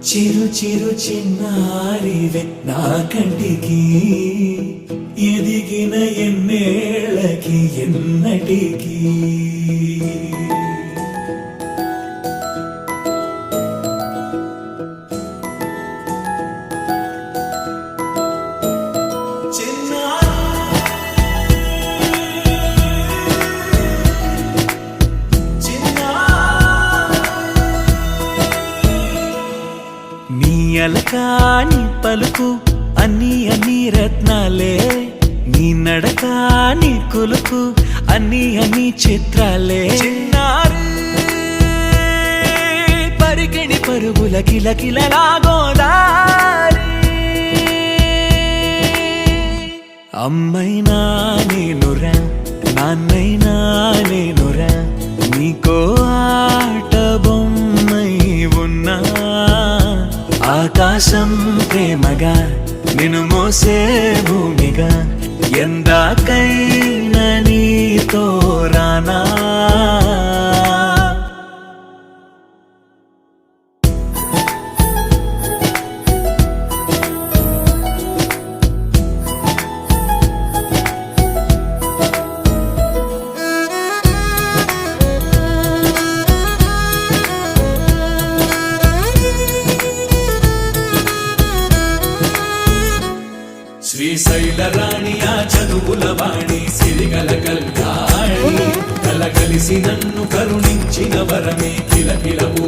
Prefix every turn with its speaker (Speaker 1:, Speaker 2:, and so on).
Speaker 1: చిరు చిరు చిన్నారివే నా కంటికి ఎదిగిన ఎన్నేళ్ళకి ఎన్నటికి అలకాని పలుకు అన్ని అన్ని రత్నాలే నీ నడక నీ కులుకు అన్ని అన్ని చిత్రాలే చిన్నారు పరికిణి పరుగుల కిలకిలలా గోదారి అమ్మైనా నేనురా నాన్నైనా నేనురా నీకో ఆట బొమ్మై ఉన్నా ఆకాశం ప్రేమగా నిన్ను మోసే భూమిగా ఎందాకైనా నీతో రానా శ్రీశైల రాణి ఆ చదువుల వాణి సిరిగల కళ్యాణి కలగలిసి నన్ను కరుణించిన వరమే కిలకిలవు